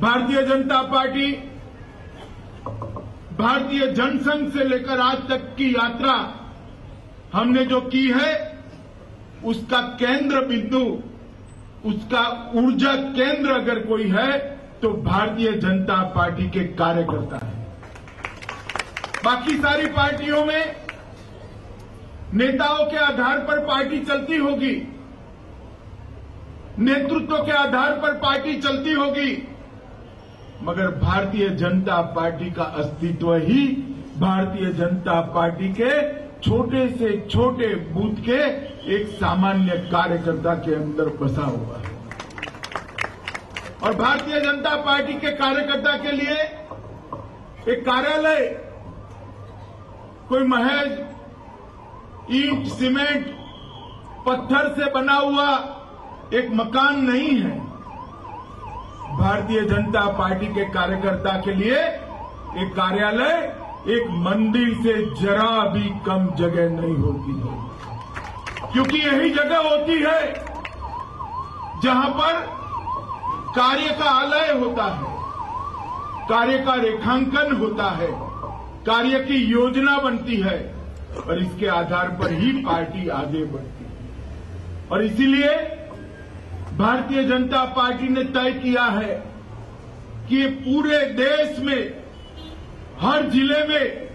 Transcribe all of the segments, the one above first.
Bharatiya Janata party भारतीय जनसंघ से लेकर आज तक की यात्रा हमने जो की है, उसका केंद्र बिंदु, उसका ऊर्जा केंद्र अगर कोई है तो भारतीय जनता पार्टी के कार्यकर्ता है। बाकी सारी पार्टियों में नेताओं के आधार पर पार्टी चलती होगी, नेतृत्व के आधार पर पार्टी चलती होगी, मगर भारतीय जनता पार्टी का अस्तित्व ही भारतीय जनता पार्टी के छोटे से छोटे बूथ के एक सामान्य कार्यकर्ता के अंदर बसा हुआ है। और भारतीय जनता पार्टी के कार्यकर्ता के लिए एक कार्यालय कोई महज ईंट, सीमेंट, पत्थर से बना हुआ एक मकान नहीं है। भारतीय जनता पार्टी के कार्यकर्ता के लिए एक कार्यालय एक मंदिर से जरा भी कम जगह नहीं होती है, क्योंकि यही जगह होती है जहां पर कार्य का आलय होता है, कार्य का रेखांकन होता है, कार्य की योजना बनती है और इसके आधार पर ही पार्टी आगे बढ़ती है। और इसीलिए भारतीय जनता पार्टी ने तय किया है कि पूरे देश में हर जिले में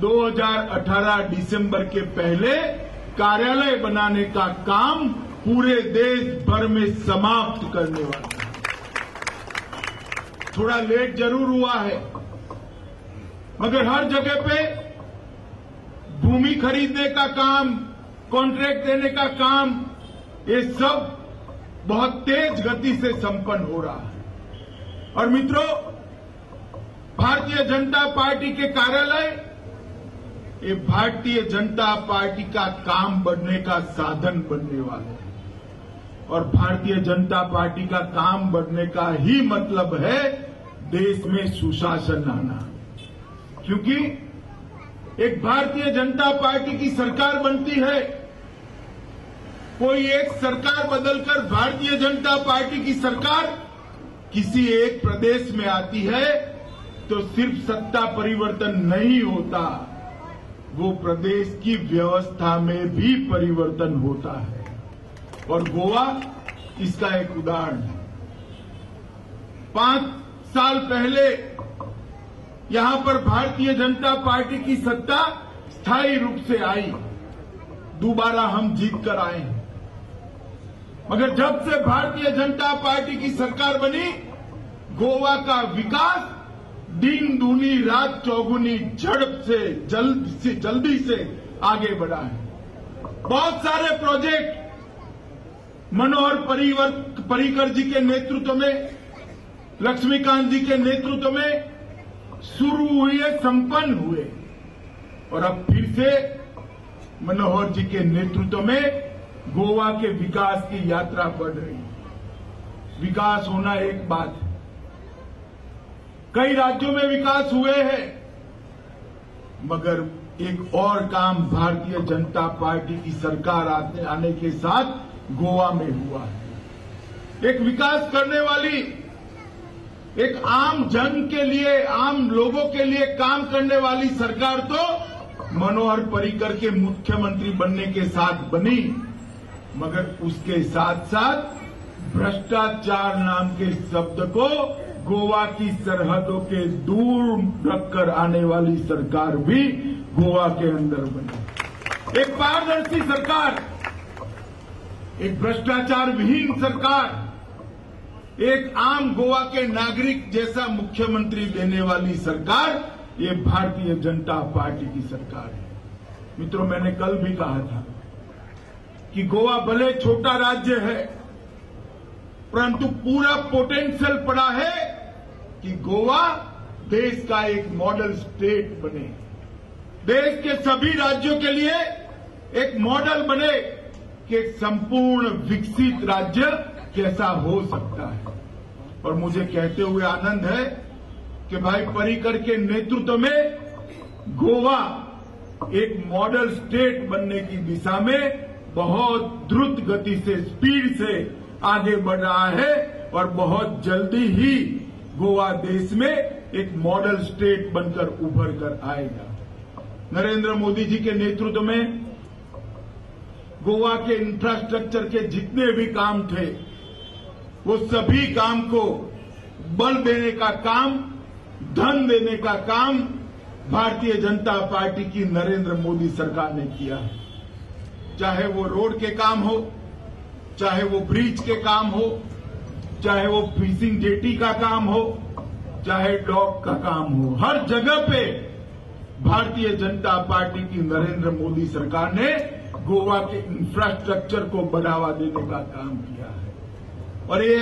2018 दिसंबर के पहले कार्यालय बनाने का काम पूरे देश भर में समाप्त करने वाला है। थोड़ा लेट जरूर हुआ है, मगर हर जगह पे भूमि खरीदने का काम, कॉन्ट्रैक्ट देने का काम, ये सब बहुत तेज गति से संपन्न हो रहा है। और मित्रों, भारतीय जनता पार्टी के कार्यालय ये भारतीय जनता पार्टी का काम बढ़ने का साधन बनने वाले हैं। और भारतीय जनता पार्टी का काम बढ़ने का ही मतलब है देश में सुशासन आना, क्योंकि एक भारतीय जनता पार्टी की सरकार बनती है, कोई एक सरकार बदलकर भारतीय जनता पार्टी की सरकार किसी एक प्रदेश में आती है तो सिर्फ सत्ता परिवर्तन नहीं होता, वो प्रदेश की व्यवस्था में भी परिवर्तन होता है। और गोवा इसका एक उदाहरण है। 5 साल पहले यहां पर भारतीय जनता पार्टी की सत्ता स्थायी रूप से आई, दोबारा हम जीत कर आए हैं। मगर जब से भारतीय जनता पार्टी की सरकार बनी, गोवा का विकास दिन दूनी रात चौगुनी झड़प से जल्दी से आगे बढ़ा है। बहुत सारे प्रोजेक्ट मनोहर पर्रिकर जी के नेतृत्व में, लक्ष्मीकांत जी के नेतृत्व में शुरू हुए, संपन्न हुए, और अब फिर से मनोहर जी के नेतृत्व में गोवा के विकास की यात्रा बढ़ रही है। विकास होना एक बात है, कई राज्यों में विकास हुए हैं, मगर एक और काम भारतीय जनता पार्टी की सरकार आने के साथ गोवा में हुआ है। एक विकास करने वाली, एक आम जन के लिए, आम लोगों के लिए काम करने वाली सरकार तो मनोहर पर्रिकर के मुख्यमंत्री बनने के साथ बनी, मगर उसके साथ साथ भ्रष्टाचार नाम के शब्द को गोवा की सरहदों के दूर रखकर आने वाली सरकार भी गोवा के अंदर बनी। एक पारदर्शी सरकार, एक भ्रष्टाचार विहीन सरकार, एक आम गोवा के नागरिक जैसा मुख्यमंत्री देने वाली सरकार, ये भारतीय जनता पार्टी की सरकार है। मित्रों, मैंने कल भी कहा था कि गोवा भले छोटा राज्य है, परंतु पूरा पोटेंशियल पड़ा है कि गोवा देश का एक मॉडल स्टेट बने, देश के सभी राज्यों के लिए एक मॉडल बने कि एक संपूर्ण विकसित राज्य कैसा हो सकता है। और मुझे कहते हुए आनंद है कि भाई पर्रिकर के नेतृत्व में गोवा एक मॉडल स्टेट बनने की दिशा में बहुत द्रुत गति से, स्पीड से आगे बढ़ रहा है और बहुत जल्दी ही गोवा देश में एक मॉडल स्टेट बनकर उभर कर आएगा। नरेंद्र मोदी जी के नेतृत्व में गोवा के इंफ्रास्ट्रक्चर के जितने भी काम थे, वो सभी काम को बल देने का काम, धन देने का काम भारतीय जनता पार्टी की नरेंद्र मोदी सरकार ने किया है। चाहे वो रोड के काम हो, चाहे वो ब्रिज के काम हो, चाहे वो फिशिंग जेटी का काम हो, चाहे डॉक का काम हो, हर जगह पे भारतीय जनता पार्टी की नरेंद्र मोदी सरकार ने गोवा के इंफ्रास्ट्रक्चर को बढ़ावा देने का काम किया है। और ये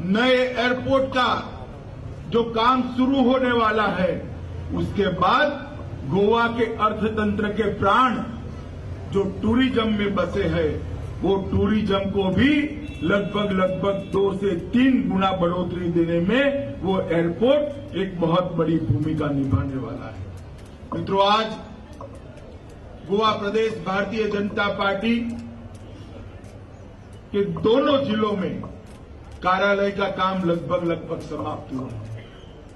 नए एयरपोर्ट का जो काम शुरू होने वाला है, उसके बाद गोवा के अर्थतंत्र के प्राण जो टूरिज्म में बसे हैं, वो टूरिज्म को भी लगभग 2 से 3 गुना बढ़ोतरी देने में वो एयरपोर्ट एक बहुत बड़ी भूमिका निभाने वाला है। मित्रों, आज गोवा प्रदेश भारतीय जनता पार्टी के दोनों जिलों में कार्यालय का काम लगभग समाप्त हुआ है।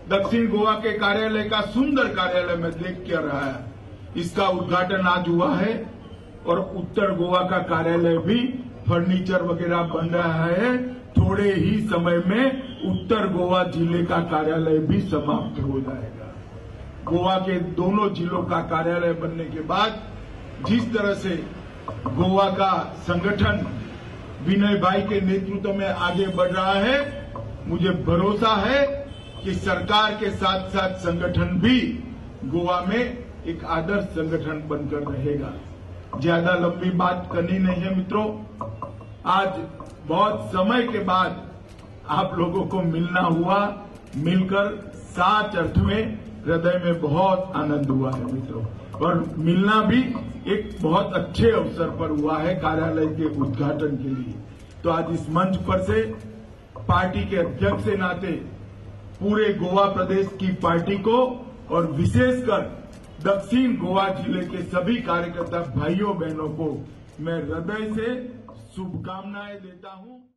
दक्षिण गोवा के कार्यालय का सुंदर कार्यालय में देख के रहा है, इसका उद्घाटन आज हुआ है। और उत्तर गोवा का कार्यालय भी फर्नीचर वगैरह बन रहा है। थोड़े ही समय में उत्तर गोवा जिले का कार्यालय भी समाप्त हो जाएगा। गोवा के दोनों जिलों का कार्यालय बनने के बाद जिस तरह से गोवा का संगठन विनय भाई के नेतृत्व में आगे बढ़ रहा है, मुझे भरोसा है कि सरकार के साथ साथ संगठन भी गोवा में एक आदर्श संगठन बनकर रहेगा। ज्यादा लंबी बात करनी नहीं है मित्रों, आज बहुत समय के बाद आप लोगों को मिलना हुआ, मिलकर सच अर्थ में हृदय में बहुत आनंद हुआ है मित्रों। और मिलना भी एक बहुत अच्छे अवसर पर हुआ है कार्यालय के उद्घाटन के लिए। तो आज इस मंच पर से पार्टी के अध्यक्ष के नाते पूरे गोवा प्रदेश की पार्टी को और विशेषकर दक्षिण गोवा जिले के सभी कार्यकर्ता भाइयों बहनों को मैं हृदय से शुभकामनाएं देता हूं।